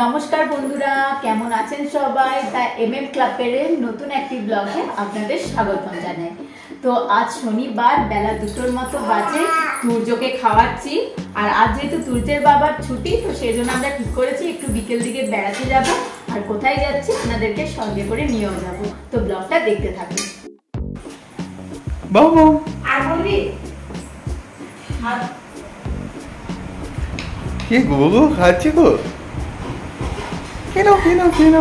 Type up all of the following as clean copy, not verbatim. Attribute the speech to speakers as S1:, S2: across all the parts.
S1: নমস্কার বন্ধুরা, কেমন আছেন সবাই? দ্য এমএম ক্লাবের নতুন একটি ব্লগে আপনাদের স্বাগতম জানাই। তো আজ শনিবার বেলা 2টোর মতো বাজে, তুর্যকে খাওয়াচ্ছি। আর আজ যেহেতু তুর্যের বাবার ছুটি, তো সেই জন্য আমরা ঠিক করেছি একটু বিকেল দিকে বেড়াতে যাব। আর কোথায় যাচ্ছি আপনাদেরকে সঙ্গে করে নিয়েও যাব। তো ব্লগটা দেখতে থাকুন।
S2: বাবু
S1: আর বলবি
S2: কি গো খাচ্ছি গো? কেন কেন কেন?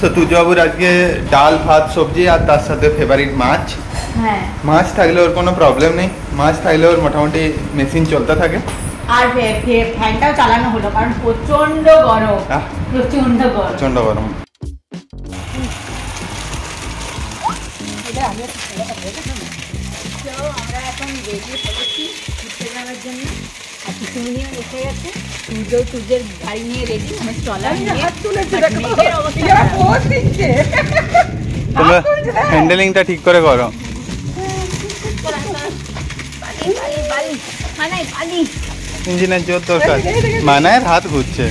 S2: তো তুজবাবুর আজকে ডাল ভাত সবজি আর তার সাথে ফেভারিট মাছ।
S1: হ্যাঁ,
S2: মাছ থাকলে ওর কোনো প্রবলেম নেই, মাছ থাকলে ওর মোটামুটি মেশিন চলতে থাকে।
S1: আর ফ্যানটাও চালানো হলো কারণ প্রচন্ড গরম, প্রচন্ড গরম,
S2: প্রচন্ড গরম।
S1: আমরা এখন বেরিয়ে পড়েছি ঘুরতে যাওয়ার জন্য। আর পিছুমিনিও এসে গেছে, তুর্যের গাড়ি নিয়ে রেডি, মানে ট্রলার নিয়ে।
S2: তোমরা হ্যান্ডেলিংটা ঠিক করে করো। ইঞ্জিনের জোর দরকার, মানায়ের হাত ঘুরছে।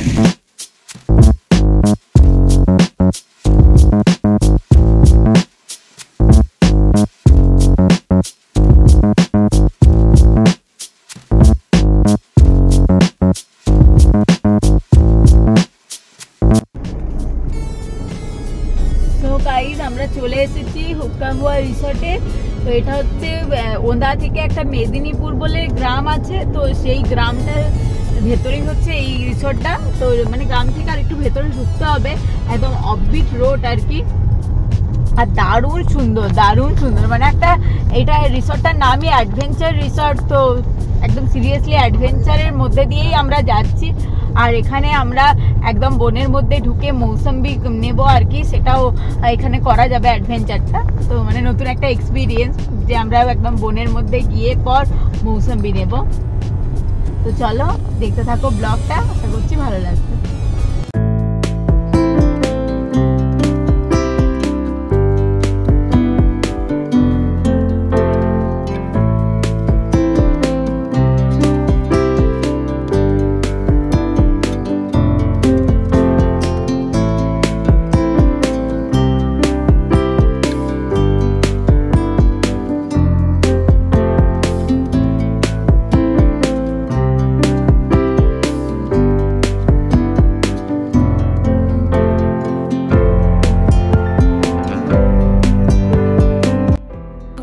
S1: আমরা চলে এসেছি হুক্কা হুয়া রিসর্টে। তো এটা হচ্ছে ওন্দা থেকে একটা মেদিনীপুর বলে গ্রাম আছে, তো সেই গ্রামটার ভেতরেই হচ্ছে এই রিসর্টটা। তো মানে গ্রাম থেকে আর একটু ভেতরে ঢুকতে হবে, একদম অফবিট রোড আর কি। আর দারুণ সুন্দর, দারুণ সুন্দর, মানে একটা এটা রিসর্টটার নামই অ্যাডভেঞ্চার রিসর্ট। তো একদম সিরিয়াসলি অ্যাডভেঞ্চারের মধ্যে দিয়েই আমরা যাচ্ছি। আর এখানে আমরা একদম বনের মধ্যে ঢুকে মৌসম্বি নেব আর কি, সেটাও এখানে করা যাবে অ্যাডভেঞ্চারটা। তো মানে নতুন একটা এক্সপিরিয়েন্স যে আমরা একদম বনের মধ্যে গিয়ে পর মৌসম্বি নেব। তো চলো দেখতে থাকো ব্লগটা, আশা করছি ভালো লাগবে।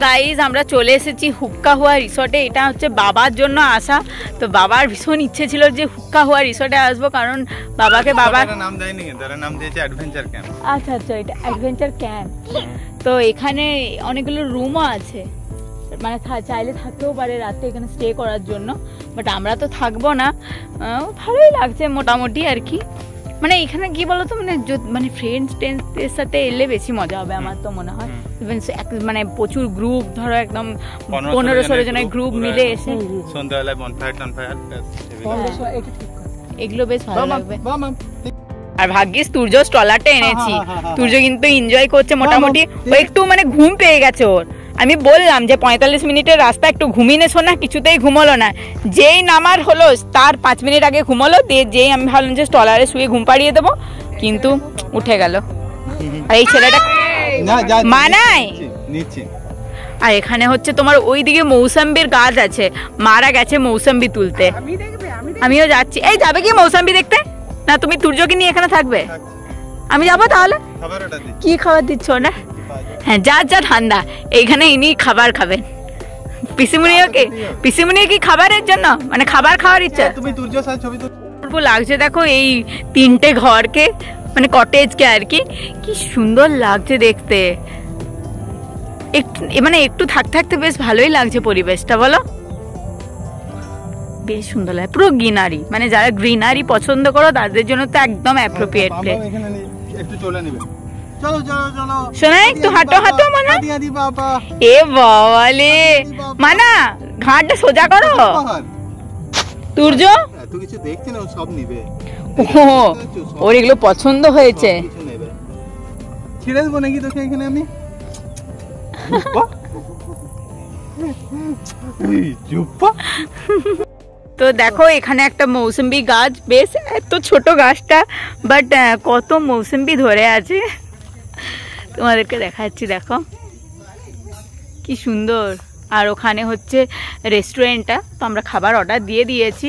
S1: গাইজ আমরা চলে এসেছি হুক্কা হুয়া রিসর্টে। এটা হচ্ছে বাবার জন্য আসা। তো বাবার ভীষণ ইচ্ছে ছিল যে হুক্কা হুয়া রিসর্টে আসবো, কারণ বাবাকে বাবার
S2: নাম দেয়নি, তারা নাম দিয়েছে অ্যাডভেঞ্চার ক্যাম্প।
S1: আচ্ছা আচ্ছা, এটা অ্যাডভেঞ্চার ক্যাম্প। তো এখানে অনেকগুলো রুমও আছে, মানে চাইলে থাকতেও পারে রাতে এখানে স্টে করার জন্য। বাট আমরা তো থাকবো না। ভালোই লাগছে মোটামুটি আর কি। মানে এখানে কি বলতো, মানে ফ্রেন্ডসদের সাথে এলে বেশি মজা হবে আমার তো মনে হয়। মানে প্রচুর গ্রুপ, ধরো একদম 15-16 জনের গ্রুপ মিলে এসে
S2: সন্ধ্যাবেলায় বনফায়ার
S1: এগুলো বেশ ভালো লাগবে। আর ভাগ্যিস তুর্য স্ট্রলারটা এনেছি, তুর্য কিন্তু এনজয় করছে মোটামুটি। ও একটু মানে ঘুম পেয়ে গেছে ওর। আমি বললাম যে 45 মিনিটের রাস্তা, একটু ঘুমিয়ে নেছো না, কিছুতেই ঘুমোলো না। যেই নামার হলো তার 5 মিনিট আগে ঘুমোলো, দিয়ে যেই আমি ভাবলাম যে স্টলারে শুয়ে ঘুম পাড়িয়ে দেবো, কিন্তু উঠে গেল। আর এই ছেলেটা মানায় নিচ্ছে। আর এখানে হচ্ছে তোমার ওইদিকে মৌসম্বির গাছ আছে, মারা গেছে মৌসম্বি তুলতে। আমিও যাচ্ছি। এই যাবে কি মৌসম্বি দেখতে? না তুমি তুর্যকে নিয়ে এখানে থাকবে? আমি যাবো তাহলে। কি খাবার দিচ্ছ না? হ্যাঁ, যা যা ঠান্ডা, এইখানে ইনি খাবার খাবেন। পিসিমুনিও কি খাবারের জন্য, মানে খাবার খাওয়ার ইচ্ছা?
S2: তুমি তুর্যর সাথে ছবি তুলবো
S1: লাগছে। দেখো এই 3টে ঘরকে, মানে কটেজকে আর কি, কি সুন্দর লাগছে দেখতে। মানে একটু থাকতে থাকতে বেশ ভালোই লাগছে পরিবেশটা, বলো? বেশ সুন্দর লাগে, পুরো গ্রিনারি। মানে যারা গ্রিনারি পছন্দ করো তাদের জন্য তো একদম অ্যাপ্রোপ্রিয়েট প্লেস।
S2: একটু চলে নেবে। চলো চলো চলো
S1: শোনা, একটু হাঁটো হাঁটো মানা। এ বাবালে মানা, ঘাটটা সোজা করো। তুর্য
S2: এত কিছু দেখছে না, সব নিবে।
S1: ওর এগুলো পছন্দ হয়েছে।
S2: ছেড়ে দেবো নাকি তোকে এখানে আমি?
S1: তো দেখো এখানে একটা মৌসুম্বি গাছ, বেশ এত ছোট গাছটা বাট কত মৌসুম্বি ধরে আছে, তোমাদেরকে দেখাচ্ছি, দেখো কি সুন্দর। আর ওখানে হচ্ছে রেস্টুরেন্টটা, তো আমরা খাবার অর্ডার দিয়ে দিয়েছি,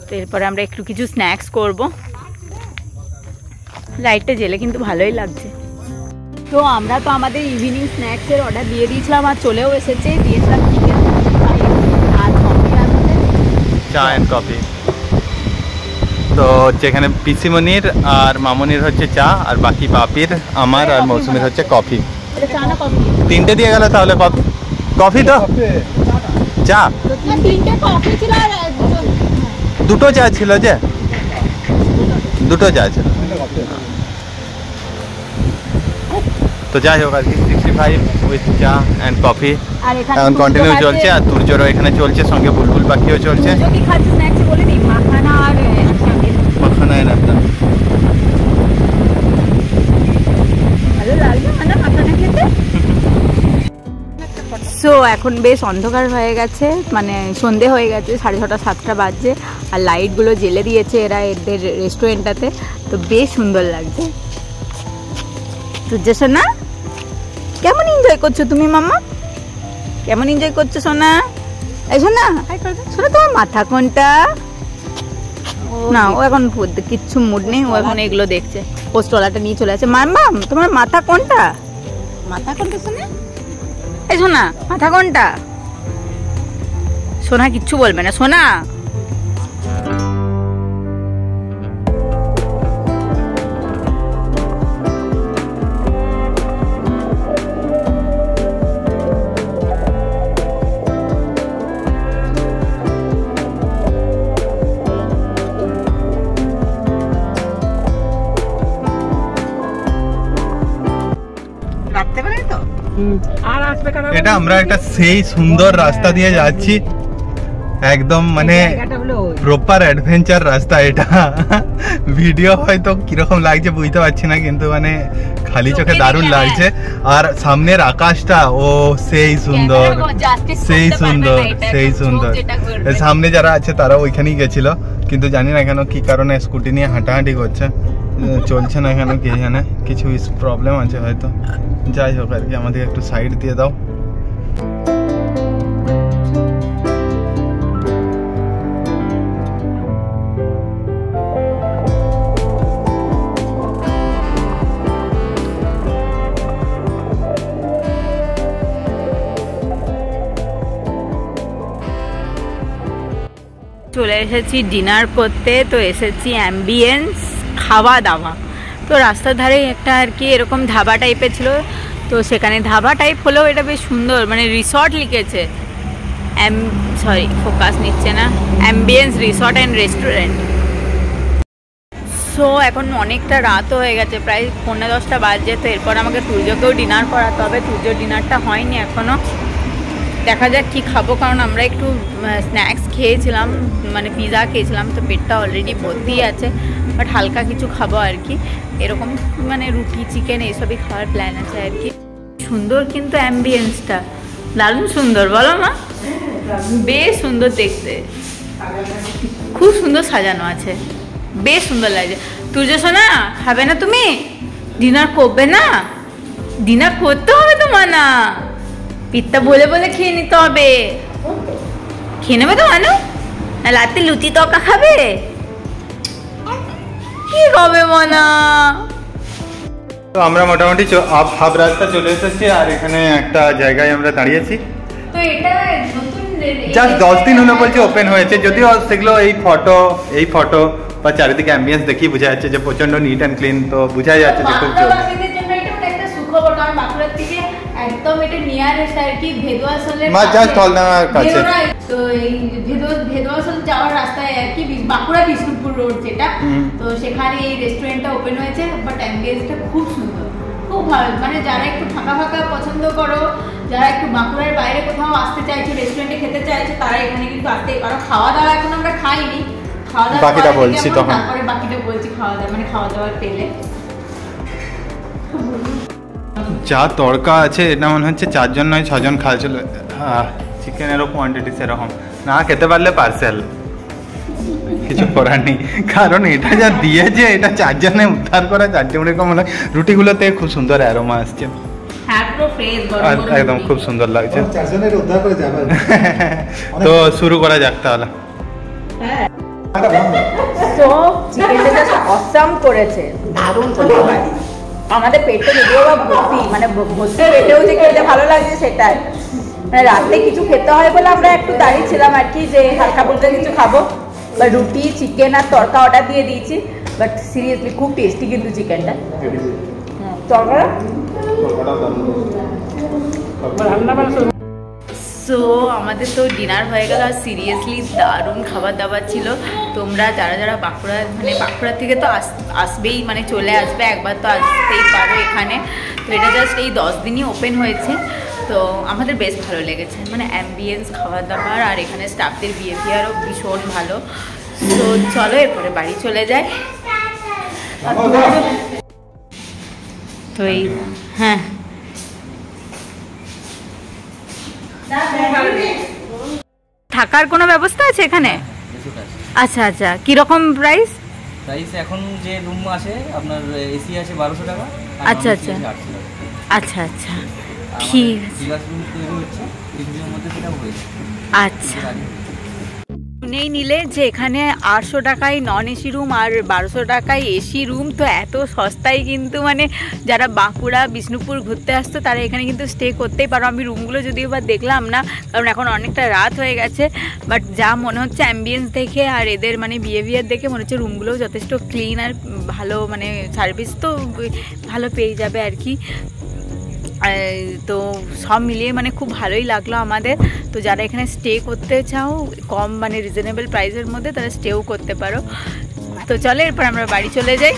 S1: তো এরপরে আমরা একটু কিছু স্ন্যাক্স করব। লাইটটা জ্বেলে কিন্তু ভালোই লাগছে। তো আমরা তো আমাদের ইভিনিং স্ন্যাক্সের অর্ডার দিয়ে দিয়েছিলাম আর চলেও এসেছে, দিয়েছিলাম চিকেন আর কফি আর
S2: চা এন্ড কফি। তো যেখানে পিসিমনির আর মামনির হচ্ছে চা, আর বাকি বাপির, আমার আর মৌসুমীর হচ্ছে কফি।
S1: চা না কফি?
S2: তিনটে দিয়ে গেল তাহলে। কফি, কফি তো চা,
S1: তিনটে কফি ছিল আর
S2: দুটো চা ছিল, যে দুটো চা ছিল। তো যাই হোক আর কি, 65 উইথ চা অ্যান্ড কফি এখন কন্টিনিউ চলছে। আর তুর্যরও এখানে চলছে, সঙ্গে বুলবুল পাখিও চলছে।
S1: যদি খাচ্ছি স্ন্যাক্স বলে দিই, মাখানা আর
S2: মাখানা এর একটা
S1: ভালো লাগবে না মাখানা খেতে। সো এখন বেশ অন্ধকার হয়ে গেছে, মানে সন্ধে হয়ে গেছে, 6:30 7টা বাজছে, আর লাইটগুলো জ্বেলে দিয়েছে এরা এদের রেস্টুরেন্টটাতে, তো বেশ সুন্দর লাগছে। তুর্য সোনা কেমন এনজয় করছো তুমি? মাম্মা কেমন এনজয় করছো সোনা? এই সোনা, সোনা তোমার মাথা কোনটা? না ও এখন কিচ্ছু মুড নেই, ও এখন এগুলো দেখছে। পোস্টওয়ালাটা নিয়ে চলে আসে। মাম্মা তোমার মাথা কোনটা? মাথা কোনটা সোনা? এই সোনা মাথা কোনটা? সোনা কিচ্ছু বলবে না। সোনা
S2: এটা আমরা একটা সেই সুন্দর রাস্তা দিয়ে যাচ্ছি, একদম মানে প্রপার অ্যাডভেঞ্চার রাস্তা এটা। ভিডিও হয়তো কিরকম লাগছে বুঝতে পারছি না, কিন্তু মানে খালি চোখে দারুণ লাগছে। আর সামনের আকাশটা ও সেই সুন্দর, সেই সুন্দর, সেই সুন্দর। সামনে যারা আছে তারা ওইখানেই গেছিল, কিন্তু জানি না কেন কি কারণে স্কুটি নিয়ে হাঁটাহাঁটি করছে, চলছে না কেন কে জানে, কিছু প্রবলেম আছে হয়তো। যাই হোক আর কি, আমাদের একটু সাইড দিয়ে দাও।
S1: চলে এসেছি ডিনার করতে, তো এসেছি অ্যাম্বিয়েন্স খাওয়া দাওয়া। তো রাস্তার ধারে একটা আর কি এরকম ধাবা টাইপের ছিল, তো সেখানে ধাবা টাইপ হলেও এটা বেশ সুন্দর, মানে রিসর্ট লিখেছে, সরি ফোকাস নিচ্ছে না, ambience resort and restaurant. So এখন অনেকটা রাত হয়ে গেছে, প্রায় 9:30 বাজছে, তো এরপর আমাকে তুর্যকেও ডিনার করাতে হবে। তুর্য ডিনারটা হয়নি এখনও, দেখা যাক কি খাবো, কারণ আমরা একটু স্ন্যাক্স খেয়েছিলাম, মানে পিৎজা খেয়েছিলাম, তো পেটটা অলরেডি ভর্তি আছে, বাট হালকা কিছু খাবো আর কি, এরকম মানে রুটি চিকেন এইসবই খাওয়ার প্ল্যান আছে আর কি। সুন্দর কিন্তু অ্যাম্বিয়েন্সটা দারুণ সুন্দর, বলো মা? বেশ সুন্দর দেখতে, খুব সুন্দর সাজানো আছে, বেশ সুন্দর লাগছে। তুর্য সোনা খাবে না তুমি? ডিনার করবে না? ডিনার করতে হবে তোমার, না পিত্তা বলে বলে খেয়ে নিতে হবে। খেয়ে নেবে তো মানু? না রাতে লুচি তরকা খাবে? কি খাবে মানা?
S2: তো আমরা মোটামুটি হাফ রাস্তা চলে এসেছি, আর এখানে একটা জায়গায় আমরা দাঁড়িয়েছি।
S1: তো এটা নতুন
S2: জাস্ট 10 দিন হলো বলছে ওপেন হয়েছে, যদিও সেগুলো এই ফটো বা চারিদিকে অ্যাম্বিয়েন্স দেখি বোঝা যাচ্ছে যে প্রচন্ড নিট অ্যান্ড ক্লিন, তো বোঝা যাচ্ছে যে খুব চলছে।
S1: একটা সুখবর, কারণ বাঁকুড়ার থেকে একদম এটা নিয়ারেস্ট আর কি, ভেদুয়াশলের
S2: জাস্ট হলদার কাছে।
S1: তো এই ভেদুয়াশল যাওয়ার রাস্তায় আর কি, বাঁকুড়া বিষ্ণুপুর রোড যেটা, তো সেখানে এই রেস্টুরেন্টটা ওপেন হয়েছে, বাট অ্যাম্বিয়েন্সটা খুব সুন্দর, খুব ভালো। মানে যারা একটু ফাঁকা ফাঁকা পছন্দ করো, যারা একটু বাঁকুড়ার বাইরে কোথাও আসতে চাইছো, রেস্টুরেন্টে খেতে চাইছো, তারা এখানে কিন্তু আসতেই পারো। খাওয়া দাওয়া এখন আমরা খাইনি, খাওয়া দাওয়া
S2: বাকিটা বলছি তখন,
S1: তারপরে বাকিটা বলছি। খাওয়া দাওয়া মানে খাওয়া দাওয়ার পেলে
S2: যা তড়কা আছে, এটা মনে হচ্ছে 4 জন নয় 6 জন খাওয়া চিকেনেরও কোয়ান্টিটি সেরকম, না খেতে পারলে পার্সেল, কিছু করার নেই। কারণ এটা যা দিয়েছে এটা 4 জনে উদ্ধার করা, 4 জন মনে হয়। রুটিগুলোতে খুব সুন্দর অ্যারোমা আসছে, একদম খুব সুন্দর লাগছে। তো শুরু করা যাক তাহলে।
S1: তো চিকেনটা জাস্ট অসাম করেছে, দারুণ করেছে। আমাদের পেটে যদিও বা ভর্তি, মানে ভর্তি পেটেও যে খেতে ভালো লাগছে সেটাই। মানে রাতে কিছু খেতে হয় বলে আমরা একটু দাঁড়িয়েছিলাম আর কি, যে হালকা বলতে কিছু খাবো, বা রুটি চিকেন আর তড়কা অর্ডার দিয়ে দিয়েছি। বাট সিরিয়াসলি খুব টেস্টি কিন্তু চিকেনটা। তড়কা সো আমাদের তো ডিনার হয়ে গেল, আর সিরিয়াসলি দারুণ খাবার দাবার ছিল। তোমরা যারা যারা বাঁকুড়া, মানে বাঁকুড়া থেকে তো আসবেই, মানে চলে আসবে, একবার তো আসতেই পারো এখানে। তো এটা জাস্ট এই 10 দিনই ওপেন হয়েছে, তো আমাদের বেশ ভালো লেগেছে। মানে অ্যাম্বিয়েন্স, খাবার দাবার, আর এখানে স্টাফদের বিহেভিয়ারও ভীষণ ভালো। তো চলো এরপরে বাড়ি চলে যায়। তো এই হ্যাঁ, থাকার কোনো ব্যবস্থা আছে এখানে? আচ্ছা আচ্ছা, কিরকম প্রাইস?
S3: প্রাইস এখন যে রুম আছে আপনার এসি আছে 1200 টাকা।
S1: আচ্ছা আচ্ছা আচ্ছা আচ্ছা, ঠিক আছে।
S3: রুম তৈরি হচ্ছে, কিছুদিনের মধ্যে সেটা হয়েছে।
S1: আচ্ছা, শুনেই নিলে যে এখানে 800 টাকায় নন এসি রুম আর 1200 টাকায় এসি রুম। তো এত সস্তায় কিন্তু মানে যারা বাঁকুড়া বিষ্ণুপুর ঘুরতে আসতো তারা এখানে কিন্তু স্টে করতেই পারো। আমি রুমগুলো যদিও বা দেখলাম না, কারণ এখন অনেকটা রাত হয়ে গেছে। বাট যা মনে হচ্ছে অ্যাম্বিয়েন্স দেখে আর এদের মানে বিহেভিয়ার দেখে মনে হচ্ছে রুমগুলোও যথেষ্ট ক্লিন আর ভালো, মানে সার্ভিস তো ভালো পেয়ে যাবে আর কি। তো সব মিলিয়ে মানে খুব ভালোই লাগলো আমাদের। তো যারা এখানে স্টে করতে চাও কম মানে রিজনেবল প্রাইসের মধ্যে, তারা স্টেও করতে পারো। তো চলো এরপর আমরা বাড়ি চলে যাই।